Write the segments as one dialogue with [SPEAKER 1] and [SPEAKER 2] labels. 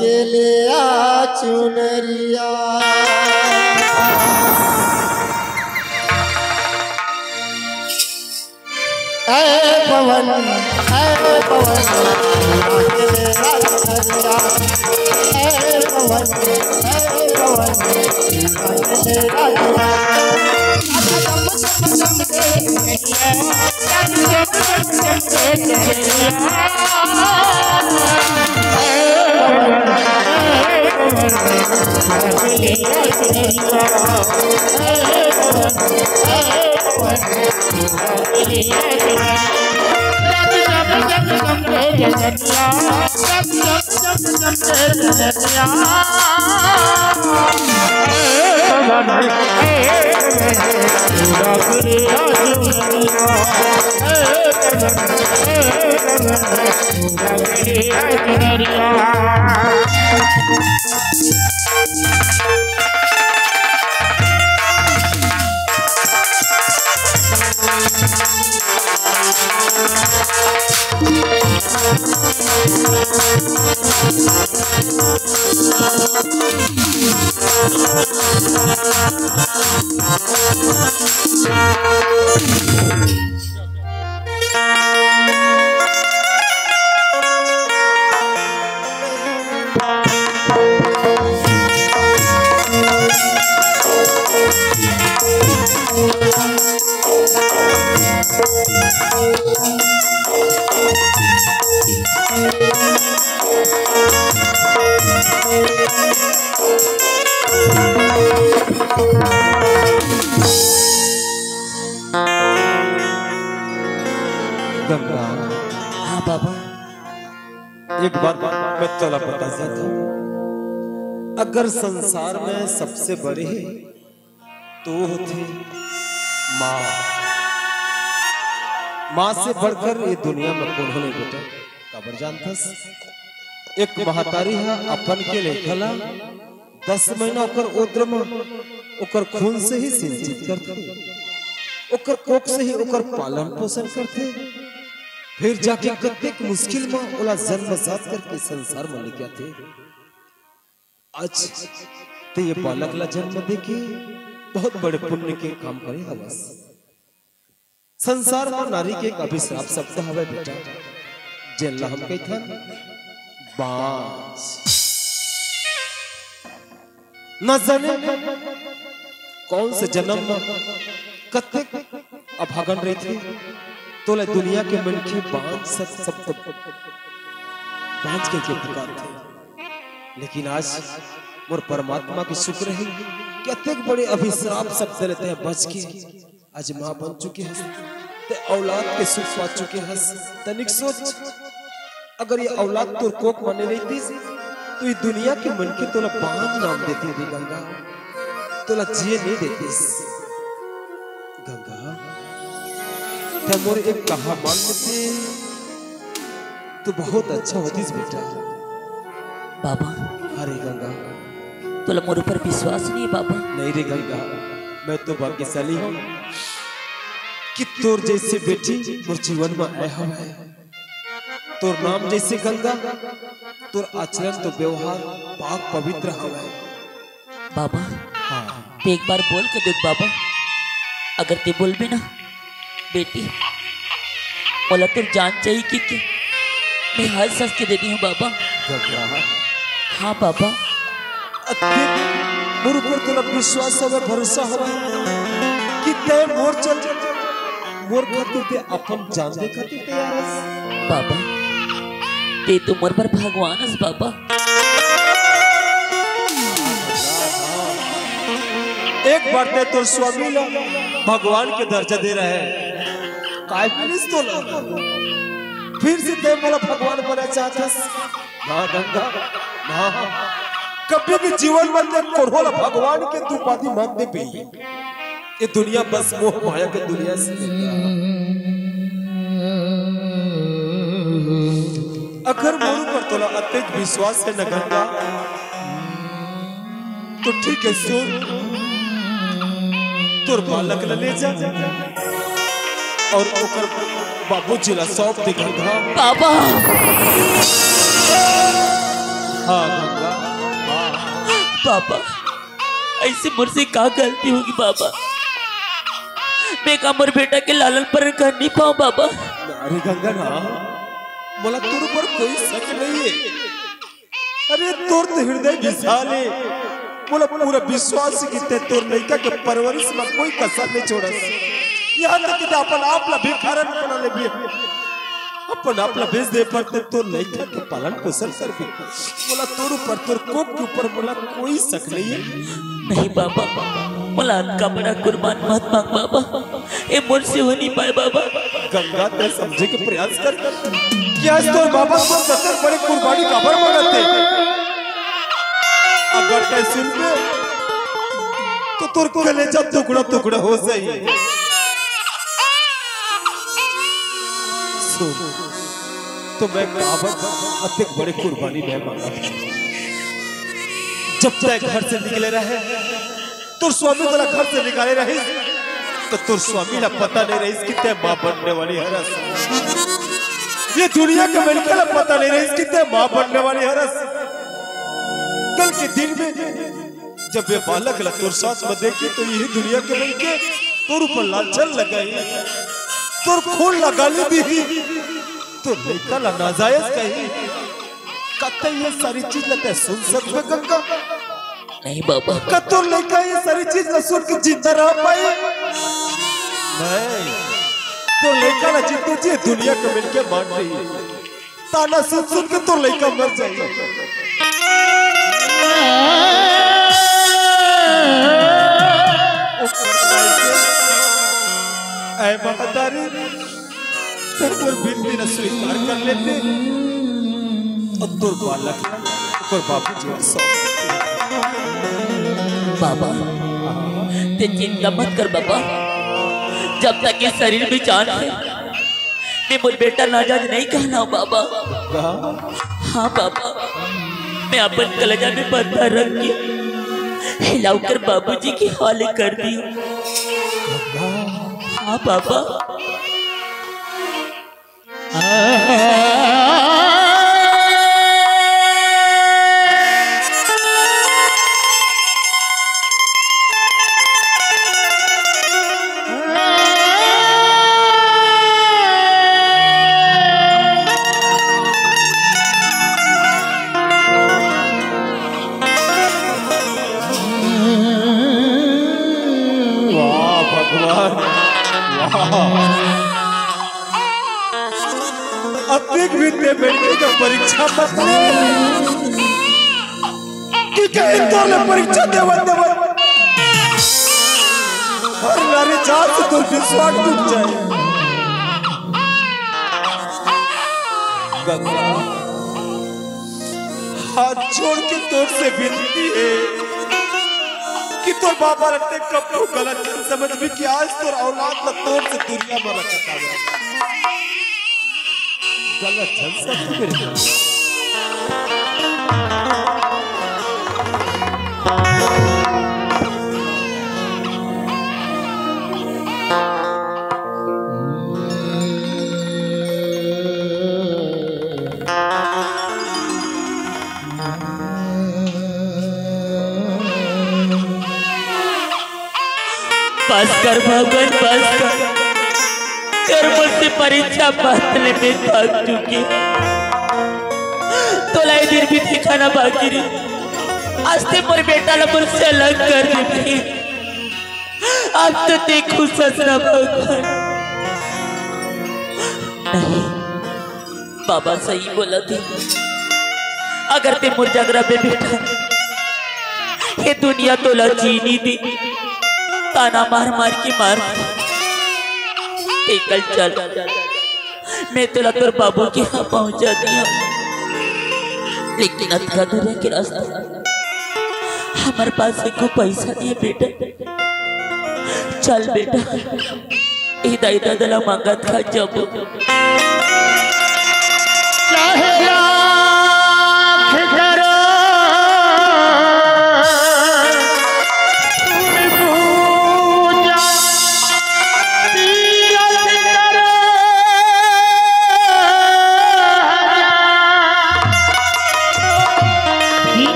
[SPEAKER 1] के ले आ चुनरिया। पवन पवन के ले आ चुनरिया। पवन पवन के ले आ
[SPEAKER 2] गंगा।
[SPEAKER 1] हाँ बाबा।
[SPEAKER 2] एक बात मैं चला बता सकता हूँ, अगर संसार में सबसे बड़े तो होते माँ। माँ से बढ़कर ये दुनिया में कौन होने बेटा खबर जानता। एक महतारी है अपन के लेखला 10 महीना ओकर उद्र में ओकर खून से ही सिंचित करते, ओकर कोख से ही ओकर पालन पोषण करते, फिर जाके कतेक मुश्किल में ओला जन्मजात करके संसार में लेके आते। आज ते ये बालक ला जन्म देके बहुत बड़े पुण्य के काम करे हवस। संसार में नारी के एक अभिश्राप शब्द हवे बेटा, जेला हम कहथन बांझ। न जाने कौन से जन्म में कतेक अभागन रही थी, तो ले दुनिया के मनखे बांझ सब बांझ के पुकार थे। लेकिन आज मोर परमात्मा की शुक्र है कि अत्यंत बड़े अभिश्राप शब्द लेते हैं बच के आज माँ बन चुके हैं, ते औलाद के सुख पा चुके हैं। तनिक सोच, अगर ये औलाद तोर कोक माने नहीं थी तो ये दुनिया के मनखे तोला बांझ नाम देती थी गंगा, तोला जिए नहीं देती गंगा। ते मोर एक कहा मान लेते तो बहुत अच्छा होती बेटा।
[SPEAKER 1] बाबा।
[SPEAKER 2] अरे गंगा,
[SPEAKER 1] तोला मोर ऊपर विश्वास नहीं है बाबा?
[SPEAKER 2] नहीं रे गंगा, मैं तो भाग्यशाली हूँ कि तोर जैसे बेटी मोर जीवन में आया हुआ है। तोर नाम जैसे गंगा, तोर आचरण तो व्यवहार पाक पवित्र हुआ है
[SPEAKER 1] बाबा।
[SPEAKER 2] हाँ।
[SPEAKER 1] ते एक बार बोल के देख बाबा, अगर ते बोल भी ना बेटी बोला तो जान चाहिए कि मैं हर सच के देती हूँ बाबा।
[SPEAKER 2] गंगा।
[SPEAKER 1] हाँ बाबा।
[SPEAKER 2] मोर ऊपर तोला विश्वास है, भरोसा है कि ते मोर चल मोर खातिर ते अपन जान दे खातिर तैयार है
[SPEAKER 1] बाबा। ते तो मोर पर भगवान है बाबा।
[SPEAKER 2] एक बार ते तो स्वामी ला भगवान के दर्जा दे रहे हैं, काय प्लीज तो ला फिर से ते मोला भगवान बना चाहतस ना गंगा ना। कभी भी जीवन में ते कोढ़ोला भगवान के तू उपाधि मत दे पे। ये दुनिया बस मोह माया के दुनिया से। अगर मोरू पर तोला अत्यंत विश्वास है न गंगा, तो ठीक है सुन, तोर बालक ले जा और ओकर बाबूजी ला सौंप दे गंगा।
[SPEAKER 1] बाबा
[SPEAKER 2] हाँ गंगा, हाँ।
[SPEAKER 1] बाबा ऐसे मुझसे क्या गलती होगी बाबा, मैं कमर बेटा के लालन पालन कर नहीं पाऊँ बाबा।
[SPEAKER 2] अरे गंगा ना, बोला तुर पर कोई शक नहीं है। अरे तोर तो हृदय विशाल है, बोला पूरा विश्वास की ते तोर लड़का के परवरिश में कोई कसर नहीं छोड़ा। यहाँ तक कि अपन आप ला बेखारन बना ले भी, अपन आप ला बेच दे पर ते तोर लड़का के पालन पोषण कर भी, बोला तोर ऊपर तोर कोप के ऊपर बोला कोई शक नहीं है।
[SPEAKER 1] नहीं बाबा, मुलाद का बड़ा कुर्बान मत मांग बाबा, ये मुझसे हो नहीं पाए बाबा।
[SPEAKER 2] गंगा ते समझे के प्रयास कर, क्या तो बाबा को 70 बड़े कुर्बानी काबर मांगते, अगर ते सुन ले तो तोर को कलेजा टुकड़ा टुकड़ा हो सही। सुन तो मैं काबर अत्यंत बड़े कुर्बानी में मांगा, जब तक घर से निकले रहे तो स्वामी वाला घर से निकाले रही, तो तुर स्वामी ला पता नहीं रही कि ते मां बनने वाली हरस, ये दुनिया के मिलकर ला पता नहीं रही कि ते मां बनने वाली हरस। कल के दिन में जब ये बालक ला तुर साथ में देखी तो यही दुनिया के मिलके तुर ऊपर लालचन लगाई, तुर खून लगा ली दी, तो लड़का ला नाजायज कही, कते ये सारी चीज लगता सुन सकते गंगा?
[SPEAKER 1] नहीं बाबा,
[SPEAKER 2] कतुर लड़का ये सारी चीज न सुन के जिंदा रह पाए? नहीं, तो लड़का ना जितने जी दुनिया को मिलके मान रही, ताना सुन सुन के तो लड़का मर जाएगा। ऐ महादारी, तेरे बिनती न स्वीकार कर लेते, और तुर बालक और बाबू जी सौ
[SPEAKER 1] बाबा ते चिंता मत कर बाबा, जब तक इस शरीर में जान है मैं मुझ बेटा नाजायज नहीं कहना हूँ बाबा। हाँ बाबा, मैं अपन कलेजा में पत्थर रख के हिलाकर बाबूजी की हवाले कर दी हूँ। हाँ बाबा,
[SPEAKER 2] अतिक विद्या बेटे का परीक्षा पत्र कि कहीं तो ले परीक्षा देवत देवत हर नारी जात से तो विश्वास टूट जाए। गंगा हाथ जोड़ के तोर से विनती है कि तोर बाबा रखते कब को गलत समझ भी कि आज तोर औलाद का तोर से दुनिया में रखता है गलत झलसा तो मेरे
[SPEAKER 1] बस कर भगवान, बस कर मुझसे परीक्षा बदले में थक चुकी, तो लाई दिन भी दिखाना बाकी रही। आज ते पर बेटा ला मुझसे अलग कर दी, अब तो देखो ससरा भगवान। नहीं बाबा सही बोला थी, अगर ते मुरझगरा पे बेटा ये दुनिया तो लचीनी थी, ताना मार मार के मार कल चल, मैं तेरा तोर बाबू के यहाँ पहुंचा दिया, लेकिन अधरा धरे के रास्ता हमारे पास एको पैसा नहीं है बेटा। चल बेटा, इदा इदा दला मांगत खा जब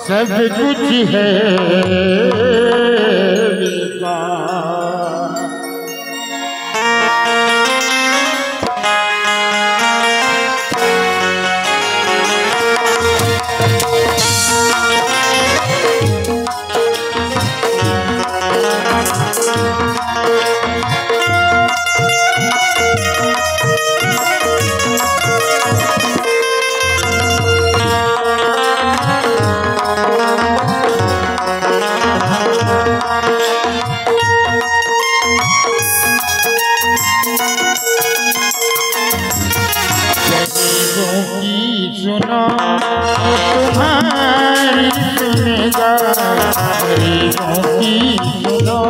[SPEAKER 3] सब कुछ है बेकार। सुनो तुम्हारी सुनेगा, गरीबों की सुनो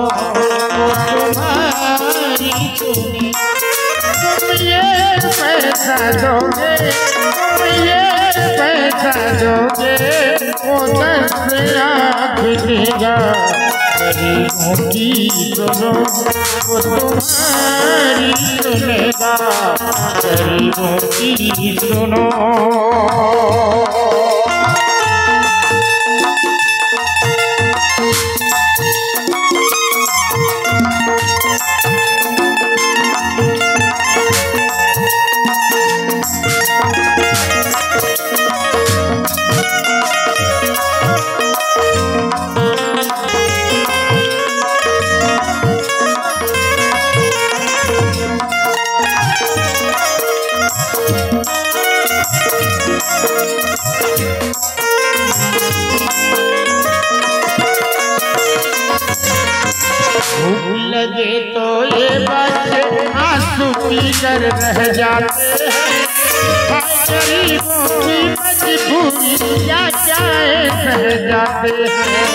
[SPEAKER 3] तुम्हारी सुनी। तुम ये पैसा दोगे, तुम ये पैसा दोगे, वो 10 लाख देगा। गरीबों की सुनो वो तुम्हारी सुनेगा, गरीबों की सुनो। लगे तो ये बच्चे आंसू पीकर रह जाते हैं। गरीबों की मजबूरी क्या चाहे सह जाते हैं।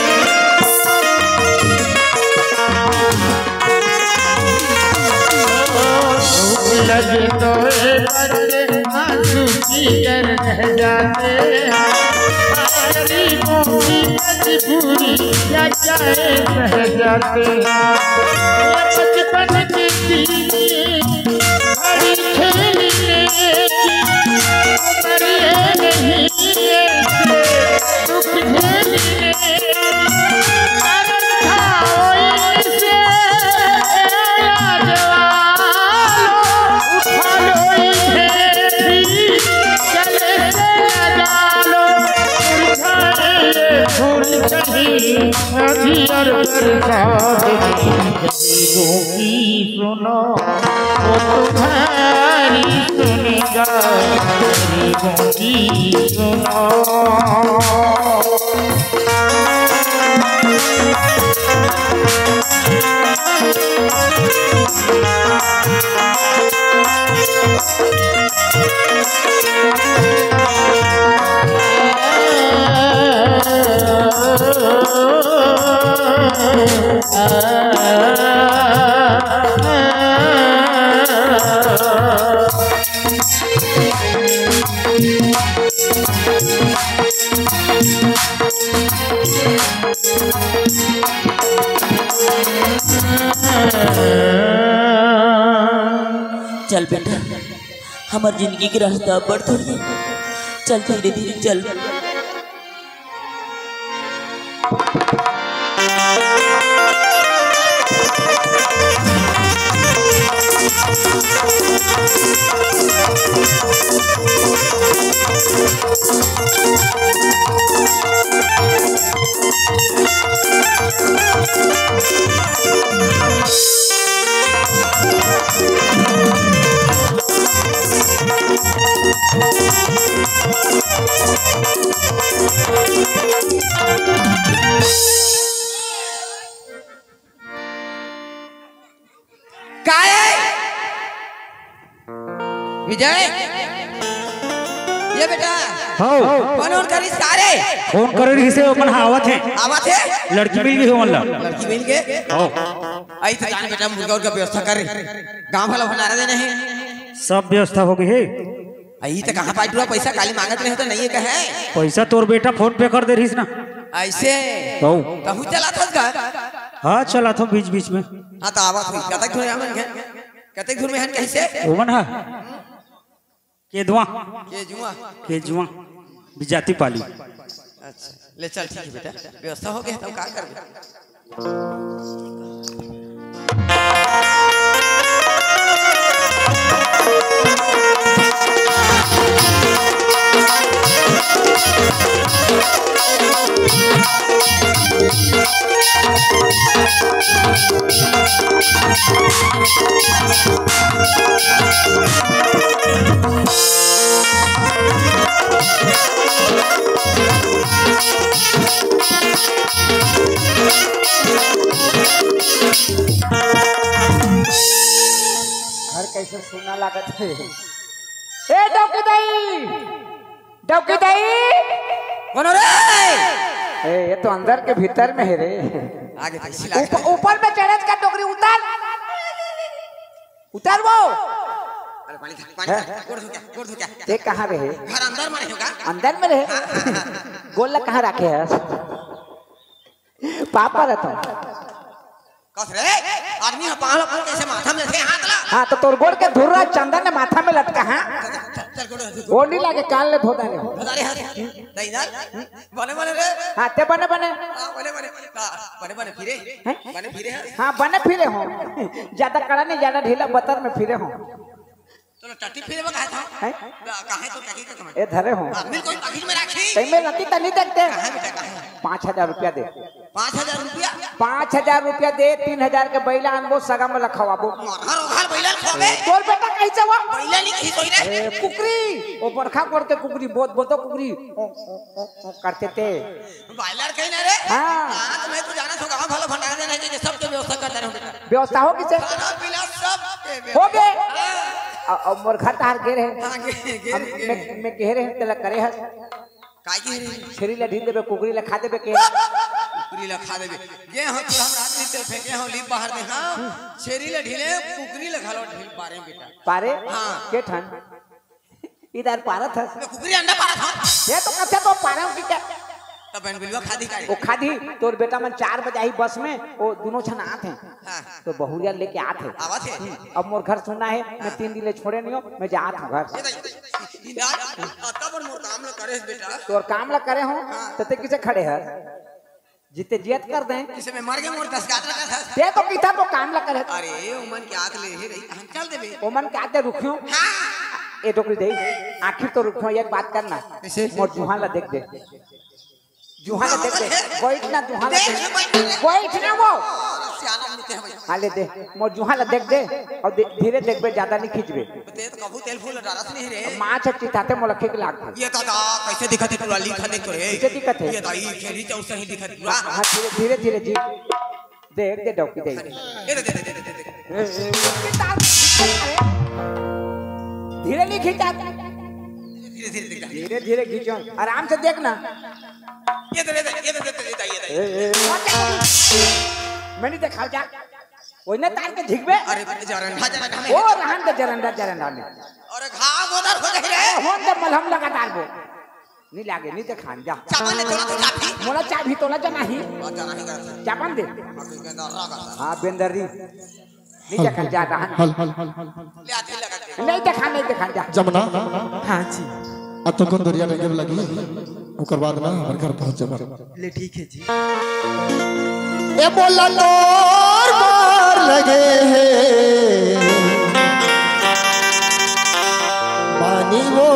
[SPEAKER 3] लगे तो ये बच्चे आंसू पीकर रह जाते हैं। गरीबों की मजबूरी क्या चाहे सह जाते हैं। बचपन की हरी खेलने की उम्र नहीं, दुख झेलने गरीबों की सुनो वो तुम्हारी सुनेगा, गरीबों की सुनो।
[SPEAKER 1] चल बेटा, हमार जिंदगी के रास्ता बढ़ थोड़ी, चल धीरे धीरे चल।
[SPEAKER 4] विजय, ये बेटा फोन करी सारे
[SPEAKER 5] फोन करे किसे अपन आवत है लड़की मिल गई हो मतलब
[SPEAKER 4] लड़की मिल गए। आई तो जान बेटा मुर्गा का व्यवस्था करे, गांव वाला भंडारा देने हैं,
[SPEAKER 5] सब व्यवस्था हो गई है।
[SPEAKER 4] आई तो कहां पाई दूरा पैसा काली मांगत नहीं तो नहीं कहे
[SPEAKER 5] पैसा तोर बेटा फोन पे कर दे रही ना
[SPEAKER 4] ऐसे कहू चला था का।
[SPEAKER 5] हाँ चला था बीच बीच में।
[SPEAKER 4] हाँ तो आवत हुई कतक धुर आमन के कतक धुर में हन कैसे
[SPEAKER 5] ओवन है केजुआ
[SPEAKER 4] के जुआ
[SPEAKER 5] केजुआ बिजाती पाली।
[SPEAKER 4] अच्छा ले चल ठीक है बेटा व्यवस्था हो गया तब का करबे
[SPEAKER 5] घर कैसे सुना लागत है। ए डौकी दाई, डौकी दाई
[SPEAKER 4] कौन रे
[SPEAKER 5] ए ये तो अंदर के भीतर में है रे।
[SPEAKER 4] आगे पैसे लाग
[SPEAKER 5] ऊपर में चढ़े का टोकरी उतार उतार वो।
[SPEAKER 4] अरे पानी गोड़ धो क्या
[SPEAKER 5] ये कहाँ रहे?
[SPEAKER 4] घर अंदर में रहेगा
[SPEAKER 5] अंदर में रहे। गोला कहाँ रखे है? पापा रहता
[SPEAKER 4] कस रे आदमी पाहल पर कैसे माथा में रखे हाथ ला।
[SPEAKER 5] हाँ तो तोर गोड़ के धुर्रा चंदन ने माथा में लटका। हाँ
[SPEAKER 4] चल गोड़
[SPEAKER 5] गोड़ नहीं लागे काल ले धोदा ने
[SPEAKER 4] धोदारे हाथ दईना बने रे
[SPEAKER 5] हाँ ते बने बने
[SPEAKER 4] बने फिरे
[SPEAKER 5] हाँ बने फिरे हो। ज्यादा कड़ा नहीं ज्यादा ढीला बतर में फिरे हो।
[SPEAKER 4] तो टट्टी फिरे में कहा था कहां तो टट्टी का कमाई
[SPEAKER 5] ए धरे हो
[SPEAKER 4] मिल कोई पाकिट में रखी
[SPEAKER 5] तई में रखी त नहीं देखते।
[SPEAKER 4] कहां बेटा कहां
[SPEAKER 5] 5000 रुपया दे
[SPEAKER 4] 5000 रुपया
[SPEAKER 5] 5000 रुपया दे 3000 के बैला अनबो सगा में रखवाबो।
[SPEAKER 4] हर घर बैला खोबे
[SPEAKER 5] तोर बेटा कैसे हुआ?
[SPEAKER 4] बैला नहीं कही कोई रे
[SPEAKER 5] ए कुकरी ओ बरखा कोड़ के कुकरी बहुत बहुत कुकरी करते थे
[SPEAKER 4] बैलर कहीं ना रे।
[SPEAKER 5] हाँ
[SPEAKER 4] आज मैं तो जाना होगा भलो भंडार देना है सब के व्यवस्था करता रहूं बेटा
[SPEAKER 5] व्यवस्था हो किसे
[SPEAKER 4] खाना पीना सब
[SPEAKER 5] हो गए। और मोर घर तार घेरे है
[SPEAKER 4] हां गे
[SPEAKER 5] मैं घेरे है तेला करे है
[SPEAKER 4] काय की रे
[SPEAKER 5] छेरी ला ढील देबे कुकरी ला खा देबे के
[SPEAKER 4] कुकरी ला खा देबे ये हो तो हम रात में तेल फेंके हो लीप बाहर दे हां छेरी ला ढीले कुकरी ला खालो ढील पारे बेटा
[SPEAKER 5] पारे
[SPEAKER 4] हाँ।
[SPEAKER 5] के ठन इधर पारा था
[SPEAKER 4] कुकरी अंडा पारा था
[SPEAKER 5] ये तो कथे तो पारे की क्या
[SPEAKER 4] तब बहन बिलवा खादी का
[SPEAKER 5] वो खादी तोर बेटा मन 4 बजे आई बस में वो दोनों छन आते हैं।
[SPEAKER 4] हां
[SPEAKER 5] तो बहुरिया लेके आते
[SPEAKER 4] आवाज है
[SPEAKER 5] अब मोर घर सुनना है मैं 3 दिन ले छोड़े नहीं हो मैं जात हूं घर
[SPEAKER 4] इधर आता पर मोर काम ला करे बेटा
[SPEAKER 5] तोर काम ला करे हो तो ते किसे खड़े है जिते जियत कर दे
[SPEAKER 4] किसे में मर गए मोर 10 गात लगा था
[SPEAKER 5] ते तो किता तो काम ला करे।
[SPEAKER 4] अरे उमन के आंख ले हे रही हम चल देबे
[SPEAKER 5] ओमन के आते रुखियो ए टोकरी दे आखिर तो रुखियो एक बात करना मोर जुहा ला देख दे जुहा ला देख दे बैठ ना जुहा ला बैठ ना वो
[SPEAKER 4] सियाना मिलते हैं भैया
[SPEAKER 5] हाले दे मोर जुहा ला देख दे और धीरे देखबे ज्यादा नहीं खींचबे
[SPEAKER 4] ते तो कबू तेल फूल डालत नहीं रे
[SPEAKER 5] माछ चिताते मोलखे के लाग
[SPEAKER 4] ये दादा कैसे दिखत है पूरा लिखा देख तो रे
[SPEAKER 5] कैसे दिखत है
[SPEAKER 4] ये दाई खेली तो सही दिखत पूरा
[SPEAKER 5] हां धीरे धीरे जी देख दे डौकी दे
[SPEAKER 4] ये दे
[SPEAKER 5] धीरे नहीं खींचा
[SPEAKER 4] धीरे
[SPEAKER 5] धीरे धीरे खींचो आराम से देखना
[SPEAKER 4] ये दे
[SPEAKER 5] मैं नहीं देखा जा ओइ ना तार के झिकबे
[SPEAKER 4] अरे जरंडा जरंडा में
[SPEAKER 5] ओ रहन दे जरंडा में
[SPEAKER 4] अरे घाव उधर हो जाए रे
[SPEAKER 5] होन दे मलहम लगा तार बो नहीं लागे नहीं देखा जा
[SPEAKER 4] चापन ले तोला तो चापी
[SPEAKER 5] मोला चाबी तो ना जना ही
[SPEAKER 4] जाना नहीं करता
[SPEAKER 5] चापन दे
[SPEAKER 4] के अंदर रागा
[SPEAKER 5] हां बेंदरी नहीं देखा जा रहन
[SPEAKER 4] ले आते लगा दे
[SPEAKER 5] नहीं देखा जा
[SPEAKER 6] जमुना
[SPEAKER 5] हां जी
[SPEAKER 6] अब तो कौन दरिया लगे लगी ओकर बाद ना हमर घर पहुंच जाबा
[SPEAKER 5] ले ठीक है जी
[SPEAKER 6] ए बोला तोर मार लगे है पानी वो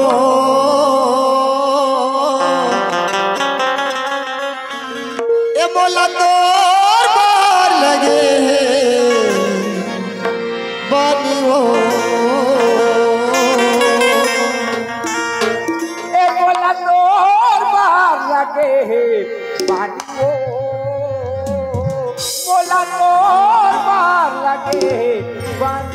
[SPEAKER 6] ए बोला तोर मार लगे है पानी वो
[SPEAKER 5] ए बोला तोर मार लगे है पानी वो बोला तोर मार लगे है पानी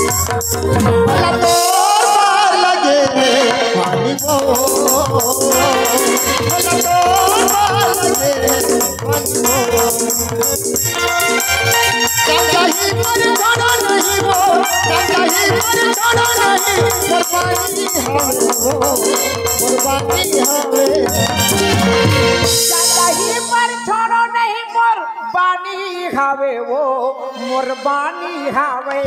[SPEAKER 6] बोला तोर मार लगे है पानी वो बोला तोर मार लगे है पानी वो कहीं पर छोड़ो नहीं वो, कहीं पर छोड़ो नहीं, कुर्बानी हवे वो, कुर्बानी हवे।
[SPEAKER 5] कहीं पर छोड़ो नहीं मोर बानी हावे वो, मोर बानी हावे।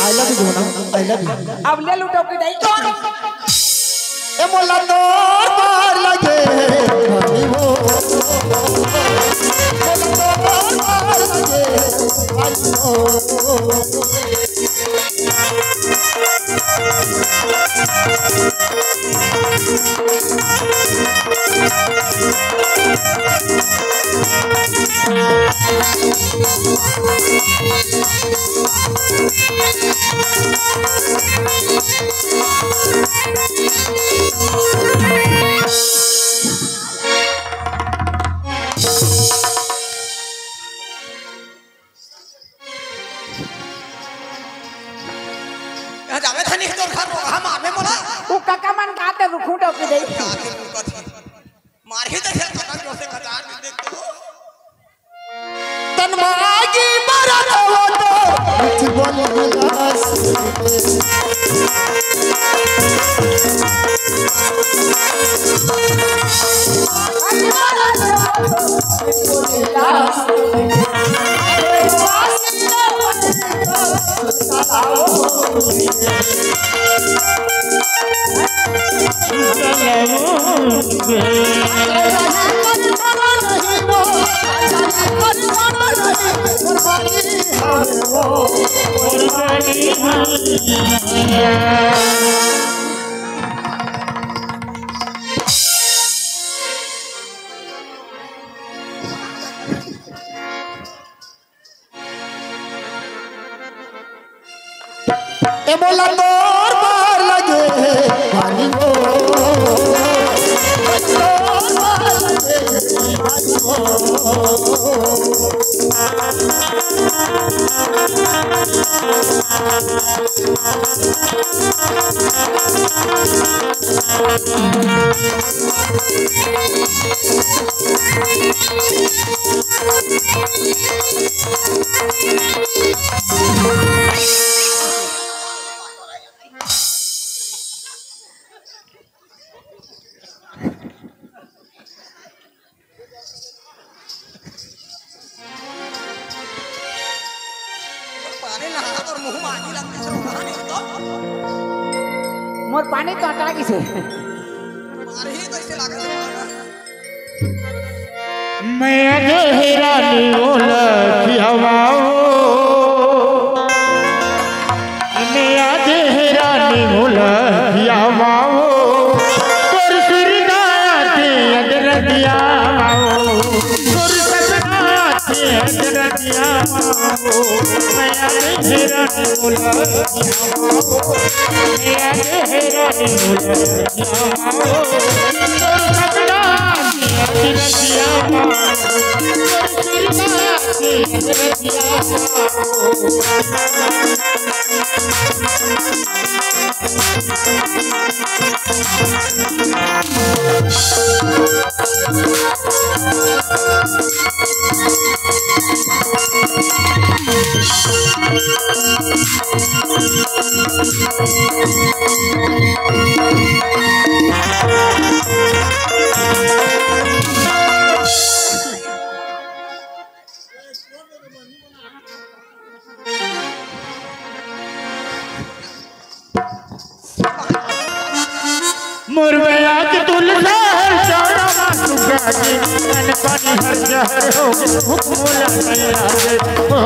[SPEAKER 2] आई लव यू ना, आई लव यू।
[SPEAKER 5] अब ले लो टोपी दे तो
[SPEAKER 6] ए मोला तोर पार लगे भाई वो, मोला तोर पार लगे भाई वो।
[SPEAKER 4] जावे था नहीं तो घर हम आवे बोला
[SPEAKER 5] वो काका मन काटे रुखू टोपी दे
[SPEAKER 4] मार ही तो खेल खत्म जो से खतार देख तो
[SPEAKER 6] तन मागी मरा हो तो कुछ बोलना ए बोला तोर पार लगे भाई वो, तोर पार लगे भाई वो।
[SPEAKER 5] मोर पानी तो हटा किसे
[SPEAKER 4] मार ही तो इसे लागत है
[SPEAKER 3] मैं अंधेरा नियोला की हवाओं, मैं अंधेरा नियोला की हवाओं, तोर सुरदाते अदरदिया माओ, तोर सपनाते अदरदिया माओ। मैं अंधेरा नियोला की हवाओं, मैं अंधेरा नियोला की हवाओं, तोर सपनाते अदरदिया माओ, तोर सुरदाते अदरदिया मुरवैया की तुलसा हर चारा मासुका की मन पानी हर जहर हो हुक्म लगा दे ओ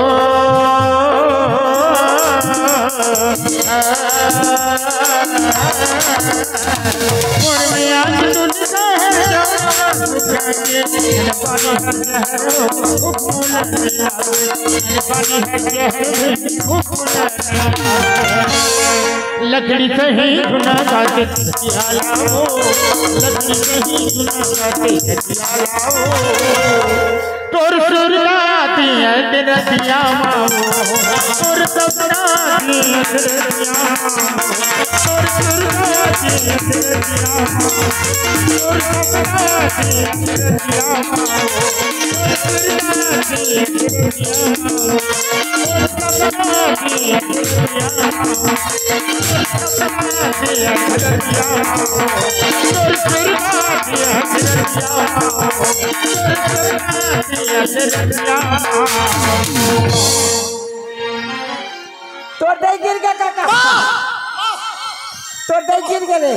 [SPEAKER 3] मुरवैया की तुलसा हर चारा मासुका की मन पानी हर जहर हो हुक्म लगा दे मन पानी हर जहर हुक्म लगा लकड़ी सही गुना गाते हथिया लाओ, लकड़ी सही गुना गाते हथिया लाओ, तोर सुरदाती है दिन दिया माओ, तोर
[SPEAKER 5] तो दे गिर गया काका, तो दे गिर गए।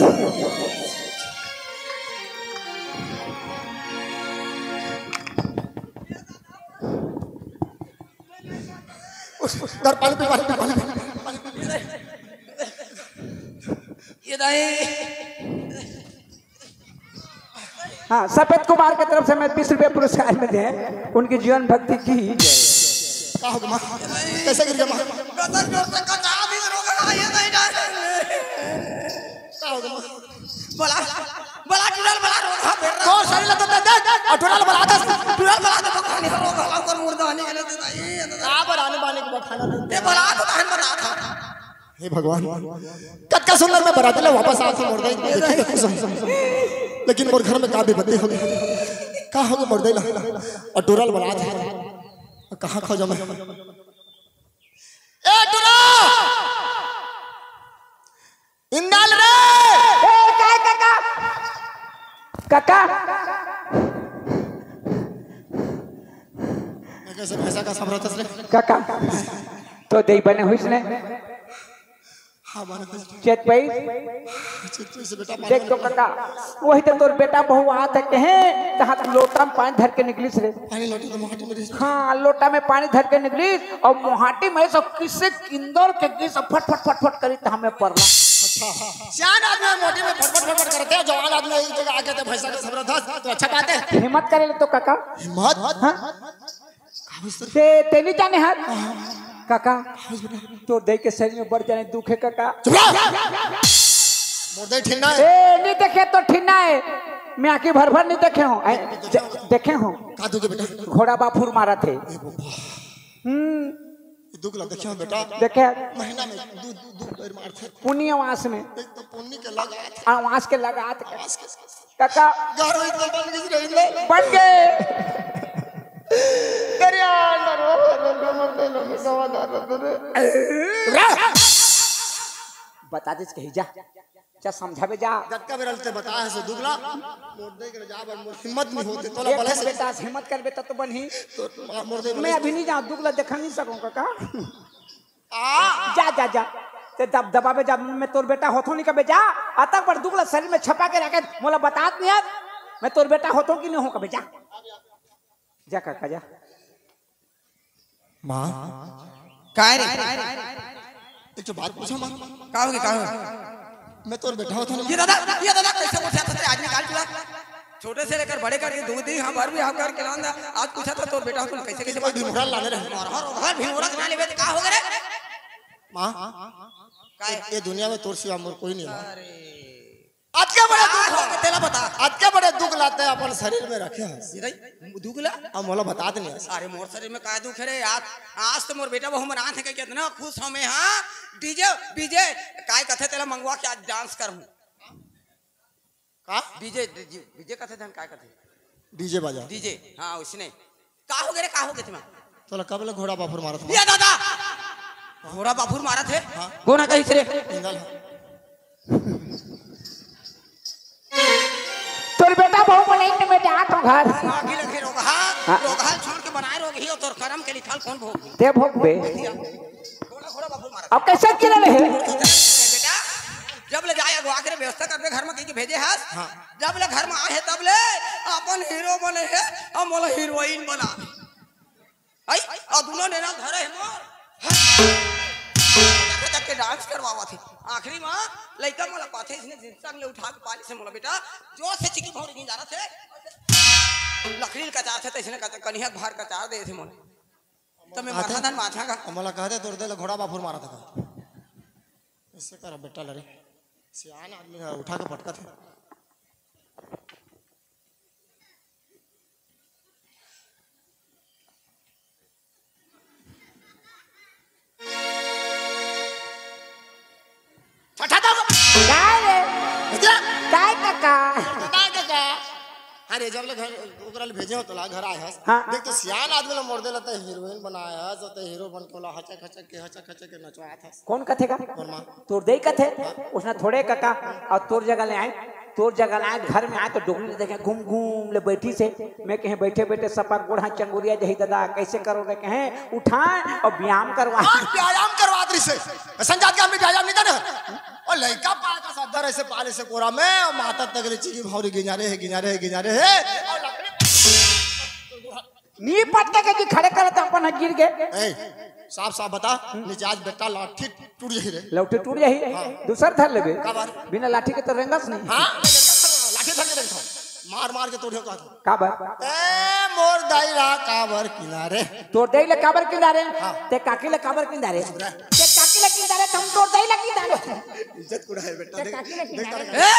[SPEAKER 6] पानी
[SPEAKER 4] ये दाई
[SPEAKER 5] हाँ, सफेद कुमार की तरफ से मैं 20 रुपये पुरस्कार में दे उनकी जीवन भक्ति की
[SPEAKER 6] का हो गया कैसे गिर गया
[SPEAKER 4] कतर जोर से कचा भी रोगा ये नहीं डाल
[SPEAKER 6] का हो गया
[SPEAKER 4] बला बला टुरल बला रोगा फिर
[SPEAKER 6] तो शरीर तो देख अठोरा बला था
[SPEAKER 4] टुरल बला तो खाने का रोगा और मुर्दा आने के लिए दाई
[SPEAKER 6] का बनाने बाने के खाना
[SPEAKER 4] ये बला तो तहन बना था।
[SPEAKER 6] हे भगवान कतका सुंदर में बरात ले वापस आ के मोड़ गई लेकिन मोर घर में का विपत्ति हो गई का हो गया मोड़ देला अठोरा बला था कहां खो जा मैं ए टुरा इंदाल रे
[SPEAKER 5] काका
[SPEAKER 6] कैसे पैसा का समरत रे
[SPEAKER 5] काका तो दे बने हुई इसने
[SPEAKER 6] हां माने
[SPEAKER 5] चेत भाई
[SPEAKER 6] चित्र से बेटा
[SPEAKER 5] देख तो काका वही तो तोर बेटा बहु आत है कहे तहां लोटा में पानी धर के निकलिस रे।
[SPEAKER 6] पानी लोटी तो मोहटी में
[SPEAKER 5] हाँ, लोटा में पानी धर के निकलिस और मोहाटी में सब किससे किंदर के किस फट फट फट फट करी तो हमें पड़ला।
[SPEAKER 6] सियान आदमी मोटी में फटफट करते हैं जवान आदमी एक जगह आके तो भैंसा का सबरा था तो अच्छा बात है
[SPEAKER 5] हिम्मत करे तो काका
[SPEAKER 6] हिम्मत
[SPEAKER 5] हाँ से तेली जाने हाथ काका तो देख के शरीर में बढ़ जाने दुख है काका
[SPEAKER 6] मोदे ठिन्ना है
[SPEAKER 5] ए नहीं देखे तो ठिन्ना है मैं आंखें भर भर नहीं देखे हूँ देखे हूँ
[SPEAKER 6] का दुख बेटा
[SPEAKER 5] घोड़ा बाफूर मारा थे
[SPEAKER 6] दुख लग देखियो बेटा
[SPEAKER 5] देखे
[SPEAKER 6] महीना में दू बार मारते
[SPEAKER 5] पुण्य वास में
[SPEAKER 6] एक तो पुण्य के लगा
[SPEAKER 5] वास के लगा काका
[SPEAKER 6] घर में तो बन गई रही
[SPEAKER 5] बन गए बता दे कही जा जा समझावे जा
[SPEAKER 6] जटका बेरल ते बता है सो दुगला मोड़ दे के जा पर हिम्मत नहीं होते तोला भले से
[SPEAKER 5] बेटा हिम्मत कर बेटा तो बनही
[SPEAKER 6] तो मोड़ दे
[SPEAKER 5] मैं अभी नहीं जाऊं दुगला देख नहीं सकूं काका
[SPEAKER 6] आ
[SPEAKER 5] जा जा जा ते दब दबावे जा मैं तोर बेटा होतो नहीं कबे जा आता पर दुगला शरीर में छपा के रखे मोला बतात नहीं मैं तोर बेटा होतो कि नहीं हो कबे जा जा काका जा
[SPEAKER 6] मां
[SPEAKER 4] काय रे
[SPEAKER 6] एक जो बात पूछो मां
[SPEAKER 4] का होगी का होगी
[SPEAKER 6] मैं तोर बैठा होता
[SPEAKER 4] ये दादा कैसे पूछा था आज निकाल चुका छोटे से लेकर बड़े करके दूध दी हम भी हम करके लांदा आज पूछा था तोर बेटा को कैसे कैसे
[SPEAKER 6] कोई भिमोरा लाने रहे
[SPEAKER 4] और भिमोरा कना लेबे का हो गए रे
[SPEAKER 6] मां
[SPEAKER 4] काय
[SPEAKER 6] ये दुनिया में तोर सिवा मोर कोई नहीं है
[SPEAKER 4] अरे
[SPEAKER 6] आज क्या बड़ा दुख
[SPEAKER 4] हो तेला बता
[SPEAKER 6] आज क्या बड़े दुख लाते हैं अपन शरीर में रखे हैं
[SPEAKER 4] ये दुगला
[SPEAKER 6] अब मोला बता दे नहीं
[SPEAKER 4] अरे मोर शरीर में का दुख रे यार आज तो मोर बेटा बहु मना थे कितना खुश हमें हां डीजे डीजे काय कथे तेला मंगवा के आज डांस करहूं
[SPEAKER 6] का
[SPEAKER 4] डीजे डीजे कथे धन काय कथे
[SPEAKER 6] डीजे बजा
[SPEAKER 4] डीजे हां उसने का हो गए रे का हो गए तुम
[SPEAKER 6] तो कब ले घोड़ा बाफुर मारा था
[SPEAKER 4] ये दादा घोड़ा बाफुर मारा थे गोना कहीं से
[SPEAKER 6] इंदल
[SPEAKER 5] तोर बेटा बहु बनाई में जा तो घर
[SPEAKER 4] आगे लगे रोगा छोड़ के बनाए रोगी और तोर कर्म के लिखल कौन भोग
[SPEAKER 5] ते भोग बे
[SPEAKER 4] घोड़ा घोड़ा बाफुर मारा
[SPEAKER 5] अब कैसे किला रहे
[SPEAKER 4] बेटा जब ले जाए अगवा के व्यवस्था करके घर में कहीं भेजे है जब ले घर में आए तब ले अपन हीरो बने है हम बोला हीरोइन बना आई और दोनों ने ना धरे है मोर तक के डांस करवावा थे आखिरी में लइका मोला पाथे इसने संग ले उठा के पाली से मोला बेटा जोर से चिकी भौर गिन जा रहा थे लकड़ी का चार थे तो इसने कहते कन्हैया भार का चार दे थे मोने तो मैं माथा धन माथा का
[SPEAKER 6] हमला कहते तोर दे घोड़ा बाफुर मारा था इससे कर बेटा लड़े सियान आदमी है उठा के पटका थे अरे जब ले घर ओकरा ले भेजे हो तो ला घर आए हस
[SPEAKER 5] हाँ।
[SPEAKER 6] देख तो सियान आदमी ले मोड़ देला त हीरोइन बनाया हस तो हीरो बन के ला हचक के नचवाया था
[SPEAKER 5] कौन कथे का
[SPEAKER 6] मोर मां
[SPEAKER 5] तोर दे कथे उसने थोड़े कका और तोर जगह ले आए घर में आए तो डोगरी देखे घूम घूम ले बैठी से मैं कहे बैठे बैठे सपा गोढ़ा चंगुरिया जही दादा कैसे करोगे कहे उठाए और व्यायाम करवा
[SPEAKER 6] और व्यायाम करवा दे से संजात के हमने व्यायाम नहीं था और लड़का पाल का सदर ऐसे पाले से कोरा में और माता तगले चीज भौरी गिनारे है और
[SPEAKER 5] नी पटके के जी खड़े करते अपन गिर गए
[SPEAKER 6] ए साफ बता नीचे आज बेटा लाठी टूट जाही रे
[SPEAKER 5] लौटे टूट जाही दूसर धर लेबे
[SPEAKER 6] का बार?
[SPEAKER 5] बिना लाठी के तो रेंगस नहीं
[SPEAKER 6] हां लाठी धर के देखो मार के तोड़ियो का
[SPEAKER 5] का बार
[SPEAKER 6] ए मोर दाईरा काबर किनारे
[SPEAKER 5] तोड़ दे ले काबर किनारे ते काकी ले काबर किनारे ते काकी ले किनारे तुम तोड़ दे ले किनारे
[SPEAKER 6] इज्जत कुड़ा है बेटा देख
[SPEAKER 4] ए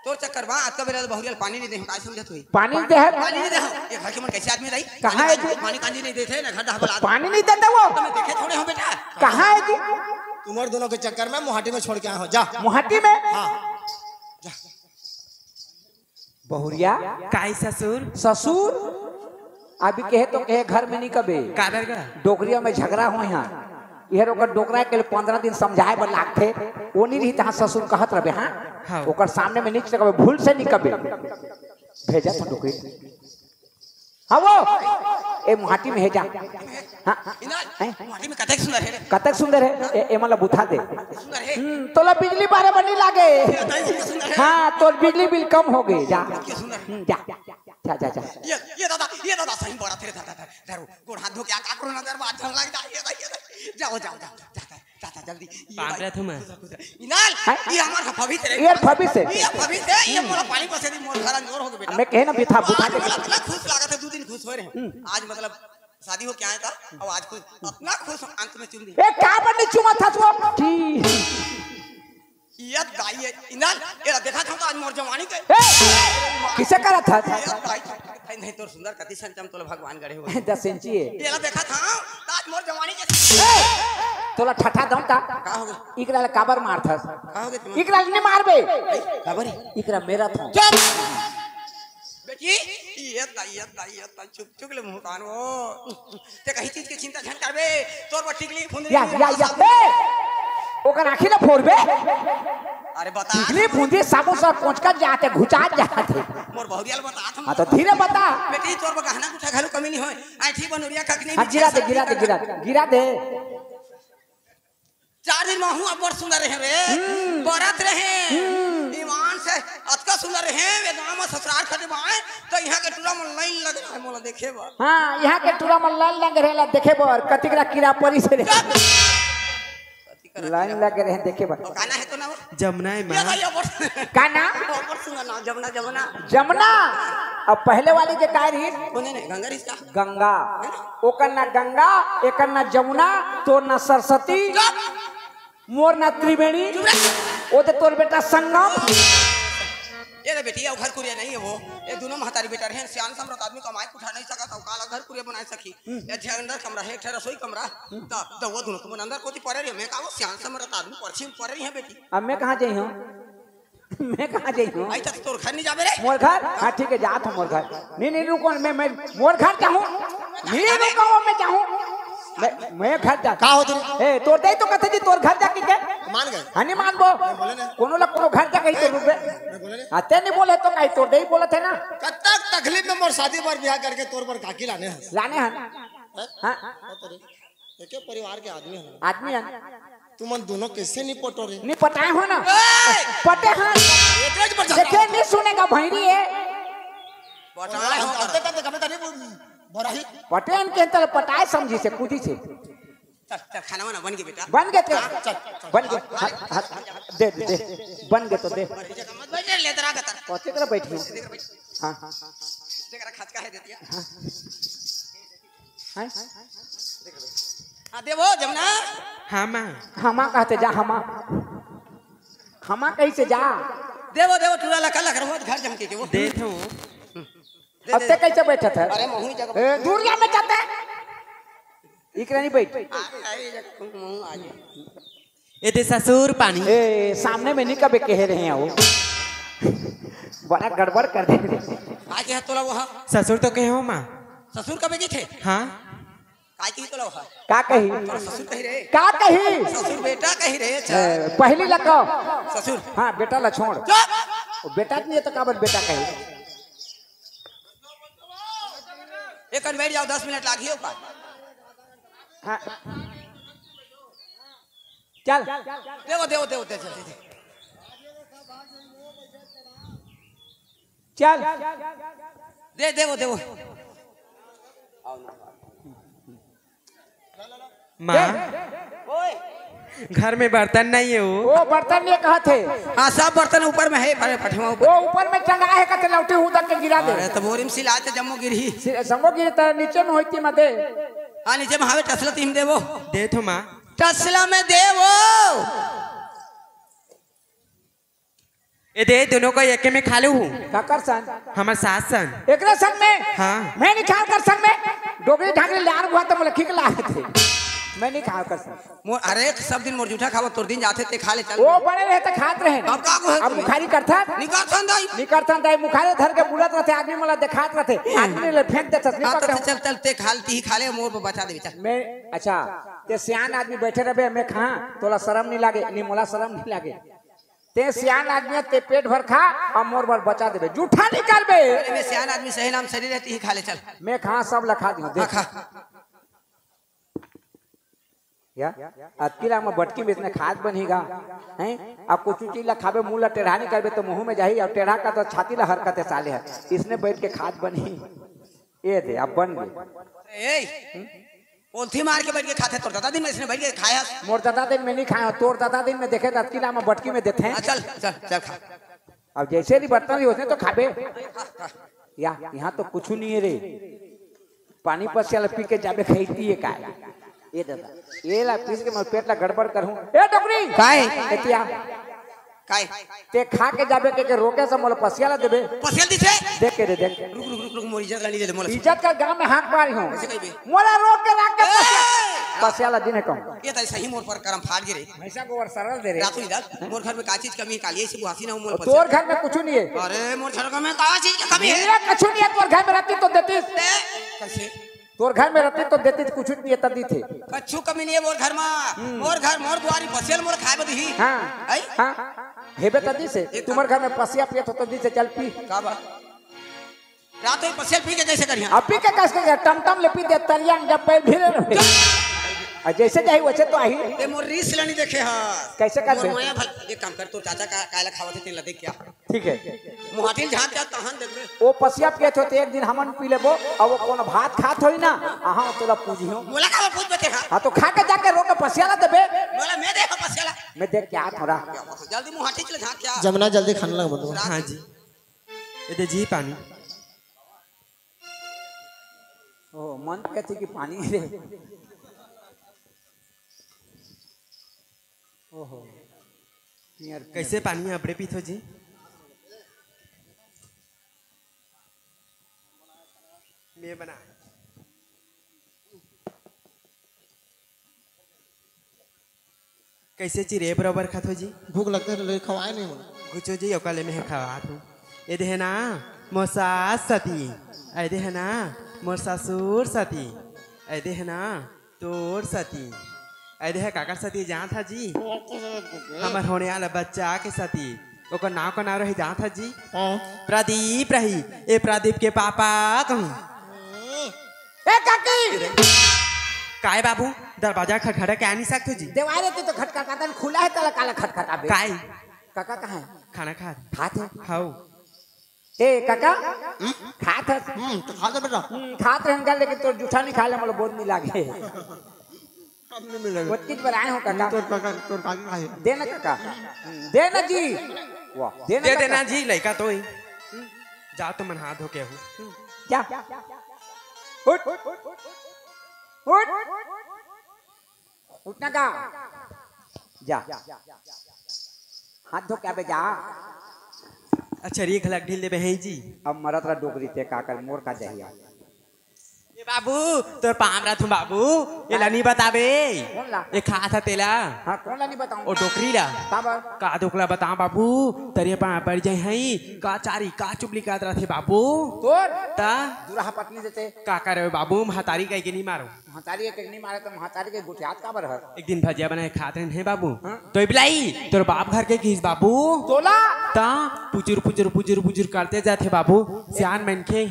[SPEAKER 4] तोर चक्कर बा आज का बेरा बहुरियल पानी नहीं दे काय समझत हुई
[SPEAKER 5] पानी दे है
[SPEAKER 4] पानी नहीं दे ये घर के मन कैसे आदमी रही
[SPEAKER 5] कहाँ है जी?
[SPEAKER 4] पानी कांजी नहीं देते ना घर ढाबल आदमी
[SPEAKER 5] पानी नहीं देता वो
[SPEAKER 4] तुम्हें देखे थोड़े हो बेटा
[SPEAKER 5] कहाँ है जी
[SPEAKER 6] तुम्हारे दोनों के चक्कर में मुहाटी में छोड़ के आए हो जा
[SPEAKER 5] मुहाटी में
[SPEAKER 6] हां
[SPEAKER 5] बहुरिया
[SPEAKER 3] काय ससुर
[SPEAKER 5] ससुर अभी कहे तो कहे घर में नहीं कबे
[SPEAKER 3] काबर का
[SPEAKER 5] डोगरिया में झगड़ा हो यहाँ इहर ओकर डोकरा के 15 दिन समझाए बर लागथे वो नहीं रही तहाँ ससुर कहत रहे हाँ ओकर सामने में नीचे कबे भूल से नहीं कबे भेजा था डोकरी हाँ वो ए मुहाटी में भेजा हाँ
[SPEAKER 4] माटी में कतक सुंदर है
[SPEAKER 5] कतक सुंदर है ए मतलब बुथा दे
[SPEAKER 4] सुंदर है
[SPEAKER 5] तोला बिजली बारे बनी लागे हाँ तो बिजली बिल कम हो गई जा जा
[SPEAKER 4] ये दादा सही बड़ा तेरे दादा गोड़ हाथ धो के आ करो नजर बात चल लग जा जाओ जाता जल्दी
[SPEAKER 3] पागल तुम
[SPEAKER 4] इनाल ये हमार फभी तेरे
[SPEAKER 5] ये फभी से
[SPEAKER 4] ये मोला पानी पसे दी मोर घर जोर हो गए बेटा
[SPEAKER 5] मैं कहे ना बिथा बुथा के
[SPEAKER 4] इतना खुश लागत है 2 दिन खुश हो रहे आज मतलब शादी हो क्या आया था और आज खुश अपना खुश अंत में चुम दी
[SPEAKER 5] ए का बनी चुमा था तू ठीक
[SPEAKER 4] ये दाई इनाल ये देखा था आज मोर जवानी के
[SPEAKER 5] किसे करा था
[SPEAKER 4] नहीं तो सुंदर कति संचम तो भगवान गड़े हुए
[SPEAKER 5] 10 इंची है
[SPEAKER 4] ये देखा था आज मोर जवानी के
[SPEAKER 5] तोला ठठा दऊं ता
[SPEAKER 4] का हो गए
[SPEAKER 5] इकरा ले काबर मारथा
[SPEAKER 4] का हो गए तुम
[SPEAKER 5] इकरा ने मारबे
[SPEAKER 4] काबरी
[SPEAKER 5] इकरा मेरा था
[SPEAKER 4] बेटी ये चुप ले मुंह कान वो ते कहीं चीज की चिंता झन करबे तोर बा टिकली फुंदरी
[SPEAKER 5] या ओकर आखी ना फोड़बे
[SPEAKER 4] अरे बता
[SPEAKER 5] टिकली फुंदी साबु सा पहुंच कर जाते घुचा जाते
[SPEAKER 4] मोर बहुरियल बता
[SPEAKER 5] हां तो धीरे बता
[SPEAKER 4] बेटी तोर बा गहना कुछ घालू कमी नहीं होय आठी बनोरिया खकनी
[SPEAKER 5] हां गिरा दे
[SPEAKER 4] 4 दिन में हूं अब सुंदर रहे रे बरत रहे ईमान से अतका सुंदर रहे वे गांव में ससुराल खटे बाए तो यहां के टूरा में लाइन लग रहा है मोला देखे बा
[SPEAKER 5] हां यहां के टूरा में लाइन लग रहेला देखे बर कतिकरा कीड़ा परी से लाइन लग रहे देखे बर
[SPEAKER 4] गाना है तो ना
[SPEAKER 3] जमुना है मां
[SPEAKER 5] का नाम
[SPEAKER 4] सुना ना
[SPEAKER 5] जमुना अब पहले वाली के काय रही
[SPEAKER 4] कोने ने गंगा रिश्ता
[SPEAKER 5] गंगा ओकर ना गंगा एकर ना जमुना तोर ना सरस्वती मोर ना त्रिवेणी ओ ते तोर बेटा संगम
[SPEAKER 4] ये रे बेटी घर कुरिया नहीं है वो ये दोनों महतारी बेटा रहे सियान समरत आदमी कमाई उठा नहीं सका तो काला घर कुरिया बना सकी ये थे अंदर कमरा है एक रसोई कमरा तो वो दोनों तुम अंदर कोती पड़े रही मैं कहा वो सियान समरत आदमी पश्चिम पड़ रही है बेटी
[SPEAKER 5] अब मैं कहां जाई हूं मैं कहां जाई हूं
[SPEAKER 4] आई तक तोर घर नहीं जाबे रे
[SPEAKER 5] मोर घर हां ठीक है जा तो मोर घर नहीं रुको मैं मोर घर चाहूं नहीं रुको मैं चाहूं मैं घर जा
[SPEAKER 6] का हो तुम
[SPEAKER 5] ए तोर दे तो कथे जी तोर घर जा के
[SPEAKER 6] मान गए
[SPEAKER 5] हनी मानबो कोनो ला कोनो घर जा कहीं तो रुपए आते नहीं बोले तो कहीं तोर दे ही बोलत है ना
[SPEAKER 6] कब तक तकलीफ में मोर शादी पर ब्याह करके तोर पर काकी लाने हैं
[SPEAKER 5] लाने हैं हां
[SPEAKER 6] एक परिवार के आदमी हैं
[SPEAKER 5] आदमी हैं
[SPEAKER 6] तुम दोनों कैसे नहीं पटो रे
[SPEAKER 5] नहीं पटाए हो ना पटे हैं देखे नहीं सुनेगा भैरी है
[SPEAKER 4] पटाए हो
[SPEAKER 6] करते करते कभी तो नहीं बराही
[SPEAKER 5] पटेन के अंतर पटाए समझी से कूदी से
[SPEAKER 4] चल खाना वाना बन गया बेटा
[SPEAKER 5] बन गए बन गए दे बन गए तो दे
[SPEAKER 4] मत बैठ ले तेरा गता
[SPEAKER 5] कते कर बैठी हां
[SPEAKER 4] देखरा खच का है देतिया
[SPEAKER 5] हां
[SPEAKER 4] हां देवो जमुना
[SPEAKER 3] हां मां
[SPEAKER 5] हमा कहते जा हमा कैसे जा
[SPEAKER 4] देवो टूरा लखा लख रहो घर जम के वो
[SPEAKER 3] दे थो
[SPEAKER 5] अब ते कैसे बैठा था
[SPEAKER 4] अरे महू जगह
[SPEAKER 5] दूरिया में जाते इकरा नहीं बैठ
[SPEAKER 4] आई जगह महू आ जा
[SPEAKER 3] ए दे ससुर पानी
[SPEAKER 5] ए सामने में नहीं कभी कह रहे हैं वो बड़ा गड़बड़ कर दे
[SPEAKER 4] काय के तोला वहाँ
[SPEAKER 3] ससुर तो कहे हो माँ।
[SPEAKER 4] ससुर कब की थे
[SPEAKER 3] हाँ
[SPEAKER 4] काय की तोला वहाँ
[SPEAKER 5] का कही
[SPEAKER 4] तोरा ससुर कही रे
[SPEAKER 5] का कही
[SPEAKER 4] ससुर बेटा कही रे चल
[SPEAKER 5] पहली लगा
[SPEAKER 4] ससुर
[SPEAKER 5] हाँ बेटा ला छोड़
[SPEAKER 4] चुप
[SPEAKER 5] वो बेटा नहीं है तो काबर बेटा कही
[SPEAKER 4] एक बैठ जाओ 10 मिनट लागियो का
[SPEAKER 5] हाँ चल
[SPEAKER 4] देवो देवो देवो दे चल
[SPEAKER 5] चल
[SPEAKER 4] दे देवो देवो
[SPEAKER 3] माँ
[SPEAKER 4] ओए
[SPEAKER 3] घर में बर्तन नहीं है
[SPEAKER 5] वो बर्तन ये कहा थे
[SPEAKER 4] हाँ सब बर्तन ऊपर में है फटवा ऊपर
[SPEAKER 5] वो ऊपर में टंगा है कहते लौटे उधर के गिरा दे
[SPEAKER 4] अरे तो बोरिम सिलाते जम्मो गिरही
[SPEAKER 5] समो गिरे तो नीचे में होती मत दे
[SPEAKER 4] हाँ नीचे में हावे टसला तीम देवो
[SPEAKER 3] दे तो माँ।
[SPEAKER 4] टसला में देवो
[SPEAKER 3] ये दे दोनों को एक में खा लू
[SPEAKER 5] काकर सन
[SPEAKER 3] हमारे सास सन।
[SPEAKER 5] एकरे संग में
[SPEAKER 3] हाँ।
[SPEAKER 5] मैं नहीं खा कर संग में डोगरी ढाकले लार हुआ तो मुझे खिक ला थे मैं नहीं खा कर संग
[SPEAKER 4] मोर अरे सब दिन मोर जूठा खावा तोर दिन जाते ते खा ले चल
[SPEAKER 5] वो बड़े रहे तो खात रहे
[SPEAKER 4] अब का को है
[SPEAKER 5] अब मुखारी करता
[SPEAKER 4] निकाल दाई
[SPEAKER 5] निकलता दाई मुखारे धर के बुलत रहते आदमी मला दिखात रहते आदमी ले फेंक देता
[SPEAKER 4] हाँ
[SPEAKER 5] निकल
[SPEAKER 4] तो चल चल ते खालती ही खा ले मोर पे बचा दे चल
[SPEAKER 5] मैं अच्छा ते सियान आदमी बैठे रहे मैं खा तोला शर्म नहीं लागे नहीं मोला शर्म नहीं लागे ते सियान आदमी ते पेट भर खा और मोर भर बचा देबे जूठा निकाल बे
[SPEAKER 4] मैं सियान आदमी सही नाम शरीर रहती ही खा ले चल
[SPEAKER 5] मैं खा सब लखा दूं देख
[SPEAKER 4] खा
[SPEAKER 5] या अकेला में बटकी में इतने खाद बनेगा हैं आप कुछ चीज ला खाबे मुंह ला टेढ़ा नहीं करबे तो मुंह में जाही और टेढ़ा का तो छाती ला हरकत साले है इसने बैठ के खाद बनी ये दे अब बन गई
[SPEAKER 4] ए पोलथी मार के बैठ के खाते तोर दादा दिन में इसने बैठ के खाया
[SPEAKER 5] मोर दादा दिन में नहीं खाया तोर दादा दिन में देखे अकेला में बटकी में देते हैं
[SPEAKER 4] चल चल चल खा
[SPEAKER 5] अब जैसे भी बर्तन उसने तो खाबे या यहाँ तो कुछ नहीं है रे पानी पर से पी के जाबे खाती है का ये दादा ये ला पीस के मैं पेट ला गड़बड़ करूं ए टोकरी
[SPEAKER 4] काहे
[SPEAKER 5] एतिया
[SPEAKER 4] काय
[SPEAKER 5] ते खा के जाबे के रोके से मोला पसिया ला देबे
[SPEAKER 4] पसेल दिसे
[SPEAKER 5] देख के रे देख
[SPEAKER 4] रुक रुक रुक रुक मोर इज्जत गाली दे मोला
[SPEAKER 5] इज्जत का गांव में हाथ मारी हूं
[SPEAKER 4] कैसे कहिबे
[SPEAKER 5] मोला रोक के रख के पसिया ला दिन कहूं
[SPEAKER 4] ये तो सही मोर पर करम फाड़ गिरे
[SPEAKER 5] भैंसा गोबर सरल दे रे
[SPEAKER 4] रातू इधर मोर घर में का चीज कमी काली से बुहासी ना मोर
[SPEAKER 5] तोर घर में कुछ नहीं है
[SPEAKER 4] अरे मोर घर में का चीज की कमी है
[SPEAKER 5] मेरा कुछ नहीं है तोर घर में रहती तो देती
[SPEAKER 4] कैसे
[SPEAKER 5] तोर घर में रहती तो देती कुछ नहीं है तब दी थे
[SPEAKER 4] कछु कमी नहीं है मोर घर में मोर घर मोर द्वारी पसेल मोर खाए बदी
[SPEAKER 5] हां
[SPEAKER 4] आई
[SPEAKER 5] हां हेबे तदी से तुम्हारे घर में पसिया पियत हो तदी से चल पी
[SPEAKER 4] का बा रात में पसेल पी के कैसे करिया
[SPEAKER 5] अब पी के कस के टमटम ले पी दे तरिया जब पैर भिड़े रहे और जैसे जाई वैसे तो आई
[SPEAKER 4] ते मोर रीस लेनी देखे हां
[SPEAKER 5] कैसे कर दे
[SPEAKER 4] मोया भल एक काम कर तो चाचा का काला खावत तेन लदे क्या
[SPEAKER 5] ठीक है
[SPEAKER 4] मुहाटिल झाक जा तहन देखबे
[SPEAKER 5] वो पसिया पियत होते एक दिन हमन पी लेबो और वो कोनो भात खात होई ना अहां तोला पूजियो
[SPEAKER 4] मोला का पूछ बते हां
[SPEAKER 5] हां तो खा के जाके रोक के पसिया ला देबे
[SPEAKER 4] मोला मैं देखो पसेला
[SPEAKER 5] मैं देख क्या थोड़ा
[SPEAKER 4] जल्दी मुहाटिल चले झाक क्या
[SPEAKER 6] जमुना जल्दी खाने लगा बंदो
[SPEAKER 3] हाँ जी ये दे जी पानी।
[SPEAKER 5] ओ मन कहती कि पानी रे ओहो
[SPEAKER 3] कैसे पानी अपने पीथो जी मैं बना कैसे चिरे बराबर खाथो जी
[SPEAKER 6] भूख लगते है खवाए नहीं मुझे
[SPEAKER 3] कुछ जी ओकाले में खवा तू ये दे ना मोर सास सती ऐ दे ना मोर ससुर सती ऐ दे ना तोर सती ऐ दे काका सती जहाँ था जी हमार होने वाला बच्चा के सती ओकर नाव का नाम रही जहाँ था जी प्रदीप रही ए प्रदीप के पापा कहूँ
[SPEAKER 5] ए काकी
[SPEAKER 3] काय बाबू दरवाजा खटखटा क्या नहीं सकते जी
[SPEAKER 5] देवाई रहती तो खटखटाता खुला है तला काला खटखटाबे
[SPEAKER 3] काय
[SPEAKER 5] काका कहाँ है
[SPEAKER 3] खाना खा
[SPEAKER 5] खात है
[SPEAKER 3] हाउ
[SPEAKER 5] ए काका खात है
[SPEAKER 6] तो खा दे बेटा
[SPEAKER 5] खात रहेंगे लेकिन तो जूठा नहीं खा ले मतलब बहुत नहीं लागे
[SPEAKER 6] नहीं मिलेगा
[SPEAKER 5] बहुत कित पर आए हो काका
[SPEAKER 6] तो काकी खाए
[SPEAKER 5] देना काका देना जी वाह
[SPEAKER 3] दे देना जी लड़का तो ही जा तो मन हाथ धोके हो
[SPEAKER 5] क्या उठ उठ उठना का जा हाथ धो क्या बे जा
[SPEAKER 3] अच्छा री खलक ढील दे बहन जी
[SPEAKER 5] अब मरत रहा डोकरी ते काकर मोर का जहिया
[SPEAKER 3] ये
[SPEAKER 7] बाबू तोर पाम रहा तुम बाबू ये ला नहीं बताबे
[SPEAKER 5] कौन ला?
[SPEAKER 7] ये खा था तेला
[SPEAKER 5] हाँ कौन ला नहीं बताऊं
[SPEAKER 7] ओ डोकरी ला
[SPEAKER 5] तब
[SPEAKER 7] का दोकला बता बाबू तेरे पा पड़ जाए हैं का चारी का चुपली का रहा थे बाबू
[SPEAKER 5] तोर
[SPEAKER 7] ता
[SPEAKER 5] दुराहा पत्नी देते
[SPEAKER 7] का करे बाबू महतारी कह के नहीं मारो
[SPEAKER 5] महतारी के नहीं मारे तो महतारी के गुठियात का बरहर
[SPEAKER 7] एक दिन भजिया बनाए खाते हैं बाबू तो बिलाई तोर बाप घर के किस बाबू
[SPEAKER 5] तोला
[SPEAKER 7] ता पुजुर पुजुर पुजुर पुजुर करते जाते बाबू सियान मन के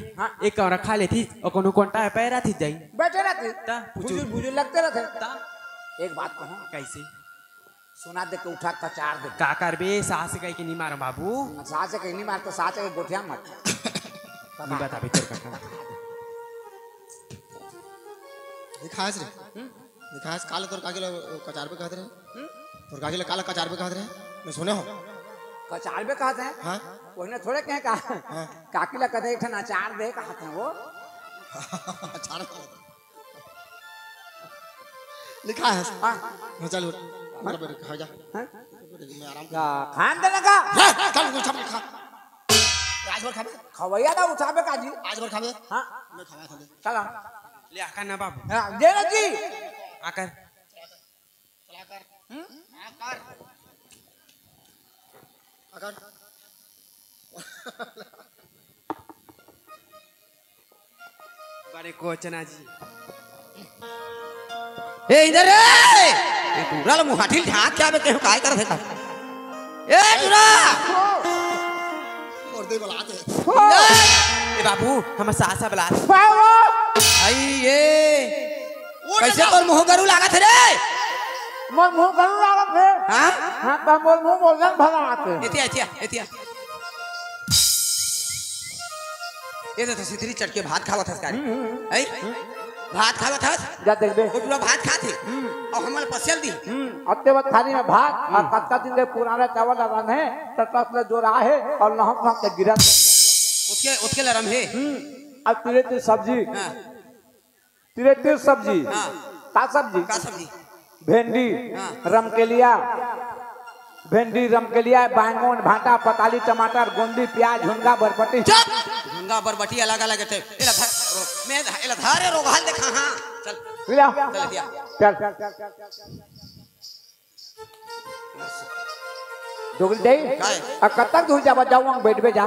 [SPEAKER 7] एक और रखा लेती और कोनो कोंटा है पैरा थी जाई
[SPEAKER 5] बैठे रहते
[SPEAKER 7] ता
[SPEAKER 5] बुजुर्ग बुजुर्ग लगते रहते
[SPEAKER 7] ता
[SPEAKER 5] एक बात कहूं
[SPEAKER 7] कैसे
[SPEAKER 5] सोना दे के उठा कचार दे
[SPEAKER 7] का करबे सास कह के नहीं मारो बाबू
[SPEAKER 5] सास से कहीं नहीं मारते सास के गोठिया मत
[SPEAKER 7] नहीं बता बेचर का
[SPEAKER 6] दिखास रे दिखास काले तोर कागे कचार पे कहत रहे तोर कागे काला कचार पे कहत रहे मैं सुने हो
[SPEAKER 5] कचार में कहते हैं
[SPEAKER 6] हां
[SPEAKER 5] ओहने थोड़े कहे का काकी ला कहते एक ठन अचार दे कहते हैं वो
[SPEAKER 6] अचार लिखा है
[SPEAKER 5] हाँ
[SPEAKER 6] चल मेरा बेटा खा जा
[SPEAKER 5] हाँ?
[SPEAKER 6] मैं आराम
[SPEAKER 5] खान दे लगा
[SPEAKER 6] चल कुछ हम खा आज भर खाबे
[SPEAKER 5] खवैया दा उठाबे काजी
[SPEAKER 6] आज भर खाबे
[SPEAKER 5] हाँ
[SPEAKER 6] मैं खावा था
[SPEAKER 5] चला
[SPEAKER 7] ले आकर ना बाबू
[SPEAKER 5] हाँ, दे ना जी
[SPEAKER 7] आकर
[SPEAKER 6] अगर
[SPEAKER 7] बड़े कोचना जी
[SPEAKER 4] ए इधर ए पूरा मुहाठिल ढाक क्या बे केहू काय करत है ए दूरा
[SPEAKER 6] और दे बलाते
[SPEAKER 7] ए बाबू हम सासा बला
[SPEAKER 4] आई ये कैसे तोर मुंह गरू लागत रे
[SPEAKER 5] मोर मुंह गलू लागत है
[SPEAKER 4] हां
[SPEAKER 5] हाँ तो मोर मुंह बोलन भला आते
[SPEAKER 4] एतिया ये तो सिथरी चट के भात खावत हस कारी आई भात खावत हस
[SPEAKER 5] जा देख बे
[SPEAKER 4] वो पूरा भात खाती और हमल पसल दी
[SPEAKER 5] अत्ते वक्त थाली में भात और कत्ता दिन के पुराने चावल लगान है तटक में जो रहा है और नहक नहक के गिरा
[SPEAKER 4] उसके लरम है
[SPEAKER 5] अब तिरे तिर सब्जी
[SPEAKER 4] हां
[SPEAKER 5] तिरे तिर सब्जी
[SPEAKER 4] हाँ।
[SPEAKER 5] का सब्जी
[SPEAKER 4] का सब्जी
[SPEAKER 5] भिंडी
[SPEAKER 4] हाँ।
[SPEAKER 5] रमकेलिया भिंडी रमकेलिया बैंगन भाटा पताली टमाटर गोंदी प्याज झुनगा बरबटी
[SPEAKER 4] चुप झुंगा बरबटी अलग अलग है एला धर मैं एला धारे रोगाल देखा हां चल
[SPEAKER 5] लिया
[SPEAKER 4] चल दिया
[SPEAKER 5] चल डोगल दे
[SPEAKER 4] काय?
[SPEAKER 5] अब कब तक दूर जावा जाऊँ बैठ पे जा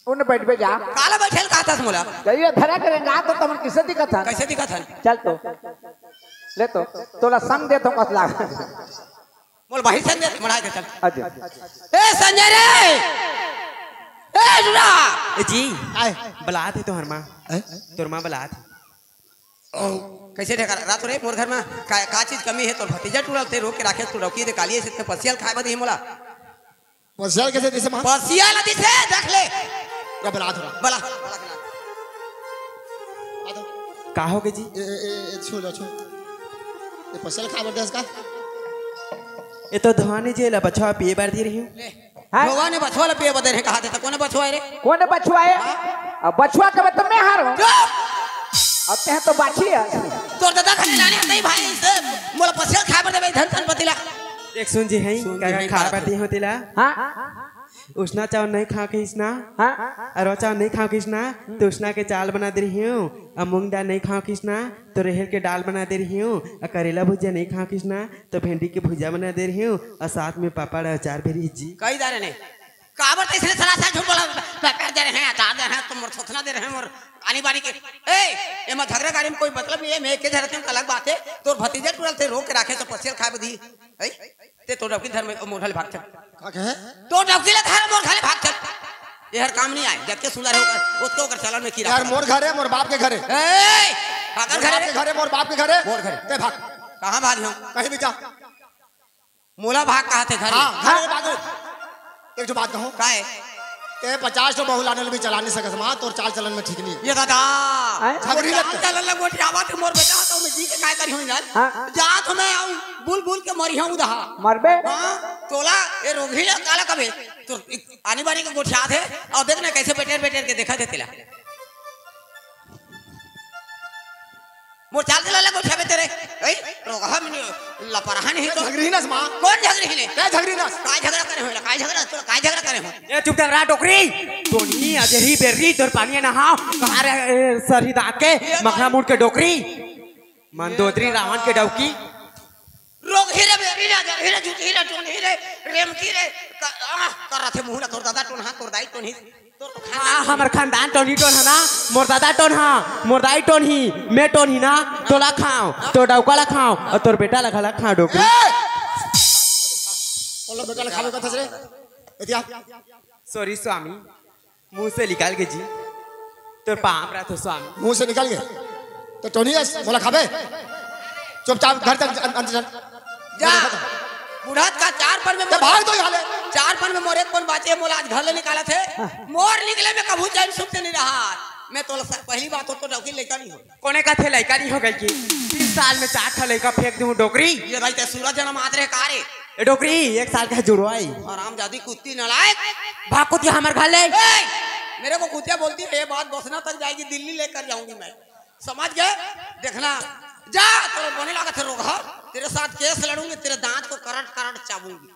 [SPEAKER 5] उन बैठ पे जा
[SPEAKER 4] काला बैठल का था मोला
[SPEAKER 5] कहिए धरा करेंगे तो तुम किसे दिक्कत है
[SPEAKER 4] कैसे दिखा था
[SPEAKER 5] चल तो ले तो तोला संग दे तो कसला
[SPEAKER 4] मोल भाई संजय मढ़ा के चल
[SPEAKER 5] अच्छा
[SPEAKER 4] ए संजय रे ए जुड़ा
[SPEAKER 7] ए जी
[SPEAKER 6] आए
[SPEAKER 7] बला थे तोहर मां तोर मां बला थी
[SPEAKER 4] कैसे देखा रात रे मोर घर में का चीज कमी है तो भतीजा टूरल थे रोक के राखे तू रोकी दे काली से पसियल खाए बदी मोला
[SPEAKER 6] पसियाल कैसे दिसे मां
[SPEAKER 4] पसियल दिसे देख ले
[SPEAKER 6] रे बला थोड़ा
[SPEAKER 4] बला
[SPEAKER 6] आ तो
[SPEAKER 7] का हो के जी
[SPEAKER 6] ए छो ये पसियाल खा बदे इसका
[SPEAKER 7] ये तो धवानी जे ला बछवा पिए बार दी रही हूं
[SPEAKER 4] भगवान ने बछवा पे बदे रे कहा देता कोने बछवा रे
[SPEAKER 5] कौन बछुआ है अब बछुआ के बत मैं हारो अब ते तो बाछी है
[SPEAKER 4] तोर दादा खाने लाने नहीं भाई से मोला पसियल खाए बदे धन धन पतिला
[SPEAKER 7] देख सुन जी है का खा पाती होतिला
[SPEAKER 5] हाँ
[SPEAKER 7] उसना चावल नहीं खा के इसना
[SPEAKER 5] हाँ
[SPEAKER 7] और चावल नहीं खाओ किसना तो उसना के चाल बना दे रही हूँ और मूंग दाल नहीं खाओ किसना तो रहेर के दाल बना दे रही हूँ और करेला भुजिया नहीं खाओ किसना तो भिंडी की भुजिया बना दे रही हूँ और साथ में पापड़ और अचार भी रही जी
[SPEAKER 4] कई दारे ने काबर तीसरे सरासर झूठ बोला पैर दे रहे हैं अचार दे रहे हैं तुम मोर थोथना दे रहे हैं मोर आनी बारी के ए एमा झगड़ा गाड़ी में कोई मतलब नहीं है मैं के झगड़ते अलग बात है तोर भतीजा टूरल थे रोक के राखे तो पसियल खाए बदी ए ते तो डबकी धर में मोढ़ल भाग चल
[SPEAKER 6] का कहे
[SPEAKER 4] तो डबकी ले धर मोर खाले भाग चल ये हर काम नहीं आए जब के सुंदर है उसको कर चलन में कीड़ा
[SPEAKER 6] यार मोर घर है मोर बाप के घर है
[SPEAKER 4] ए काकर
[SPEAKER 6] घर
[SPEAKER 4] घर
[SPEAKER 6] के घर है मोर बाप के घर है
[SPEAKER 4] मोर घर
[SPEAKER 6] ते भाग
[SPEAKER 4] कहां भाग हम
[SPEAKER 6] कहीं भी जा
[SPEAKER 4] मोला भाग कहा थे घर
[SPEAKER 6] हां घर में भाग एक जो बात कहूं
[SPEAKER 4] काहे
[SPEAKER 6] ते 50 तो बहु लाने भी चला नहीं सकत मां तोर चाल चलन में ठीक नहीं
[SPEAKER 4] ये दादा
[SPEAKER 6] झगड़ी लग
[SPEAKER 4] चल लग गोटी आवाज मोर बेटा तो मैं जी के काय करी हूं यार
[SPEAKER 5] हाँ।
[SPEAKER 4] जा तो मैं आऊं बुल बुल के मरी हूं दहा
[SPEAKER 5] मरबे
[SPEAKER 4] हां तोला ये रोगी काला कबे तो आनी बानी के गोठिया थे और देखना कैसे बेटेर बेटेर के देखा थे तिला मोर चाल चला लगा उठावे तेरे ए तो हम लपरहा नहीं तो
[SPEAKER 6] झगड़ी ना मां
[SPEAKER 4] कौन झगड़ी है
[SPEAKER 6] क्या झगड़ी ना
[SPEAKER 4] काय झगड़ा करे हो काय झगड़ा करे हो
[SPEAKER 7] ए चुप कर रहा डोकरी तोनी अजरी बेरी तोर पानी नहाओ कहां रे सरही दांत के मखना मुड़ के डोकरी मंदोदरी रावण के डौकी
[SPEAKER 4] रोग हीरे बेरी ना हीरे जूत हीरे टोन हीरे रेमकी रे कर रहा थे मुंह ना तोर दादा टोन हां तोर दाई टोन ही
[SPEAKER 7] हमार खानदान टोन ही टोन है ना मोर दादा टोन हाँ मोर दाई टोन ही मैं टोन ही ना तोला खाओ तो डौकाला खाओ और तोर बेटा लगा खाओ डोकरी
[SPEAKER 6] बोलो बेटा खावे कथा रे एतिया
[SPEAKER 7] सॉरी स्वामी मुंह से निकाल के जी तोर पाप रहा तो स्वामी
[SPEAKER 6] मुंह से निकल गए तो टोनियस बोला खावे चुपचाप घर तक अंदर
[SPEAKER 4] जा बुढ़ात का 4 पर में
[SPEAKER 6] भाग दो हाले
[SPEAKER 4] 4 पर में मोर एक पन बाचे मोला आज घर ले निकाला थे मोर निकले में कभू चैन सुख से नहीं रहा मैं तो पहली बात हो तो डौकी लड़का नहीं हो
[SPEAKER 7] कोने का थे लड़का नहीं हो गई की 3 साल में 4 ठा लड़का फेंक दूं डोकरी
[SPEAKER 4] ये भाई ते सूरज जन्म आत रे कारे
[SPEAKER 7] ए डोकरी 1 साल का जुड़वाई
[SPEAKER 4] आराम जादी कुत्ती नालायक
[SPEAKER 7] भाग कुतिया हमार घर ले
[SPEAKER 4] मेरे को कुतिया बोलती है ये बात बसना तक जाएगी दिल्ली लेकर जाऊंगी मैं समझ गए देखना जा तो बने लगा थे रोग तेरे साथ केस लड़ूंगी तेरे दांत को करट करट चाबूंगी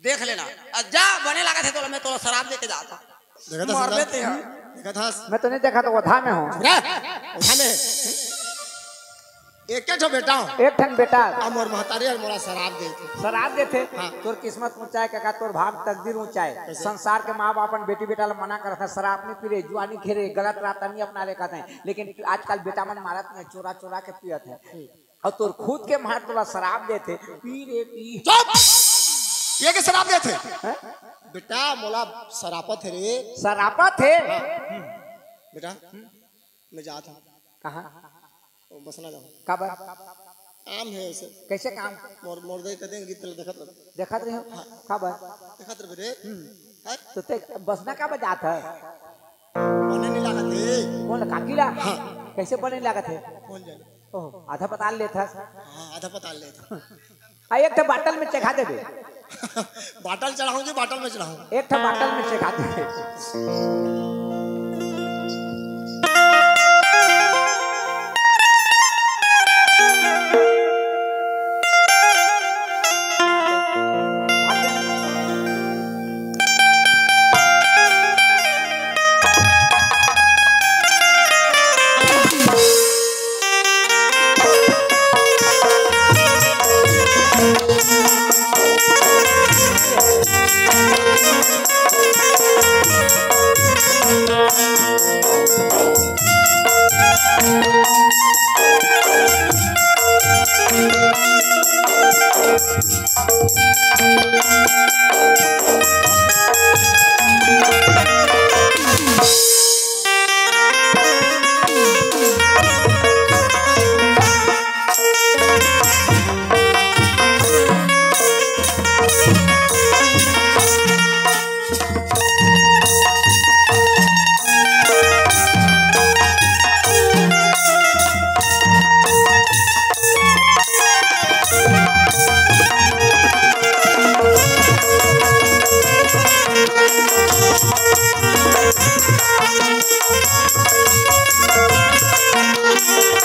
[SPEAKER 4] देख लेना जा बने लगा थे तो मैं तो शराब देके जाता मार लेते हैं
[SPEAKER 6] देखा था
[SPEAKER 5] मैं तो नहीं देखा तो वधा में हूँ
[SPEAKER 6] उठा में एक के बेटा
[SPEAKER 5] एक ठन बेटा
[SPEAKER 6] हम और महतारी और मोरा शराब दे थे
[SPEAKER 5] शराब देते तोर किस्मत ऊंचाए का तोर भाग तकदीर ऊंचाए संसार के माँ बाप अपन बेटी बेटा मना कर रखा शराब नहीं पी रहे जुआनी खेरे गलत रास्ता नहीं अपना रहे कहते हैं लेकिन आजकल बेटा मन मारत में चोरा चोरा के पियत है और तोर खुद के मार तोरा शराब देते पी रे पी
[SPEAKER 6] ये के शराब देते बेटा मोला शरापत है रे
[SPEAKER 5] शरापत है
[SPEAKER 6] बेटा मैं जाता
[SPEAKER 5] कहाँ
[SPEAKER 6] बसना जाओ
[SPEAKER 5] कब
[SPEAKER 6] आम है ऐसे
[SPEAKER 5] कैसे काम
[SPEAKER 6] मोर दे कर देंगे गीत देखत
[SPEAKER 5] देखत रहे हो कब
[SPEAKER 6] देखत रे
[SPEAKER 5] तो ते बसना का बजात है
[SPEAKER 6] बने नहीं लागत है
[SPEAKER 5] कौन काकीला कैसे बने लागत है
[SPEAKER 6] कौन जाने
[SPEAKER 5] ओह आधा पता लेता
[SPEAKER 6] हां आधा पता लेता
[SPEAKER 5] आ एक तो बाटल में चखा दे
[SPEAKER 6] बाटल चढ़ाऊंगी बाटल में चढ़ाऊं
[SPEAKER 5] एक तो बाटल में चखा दे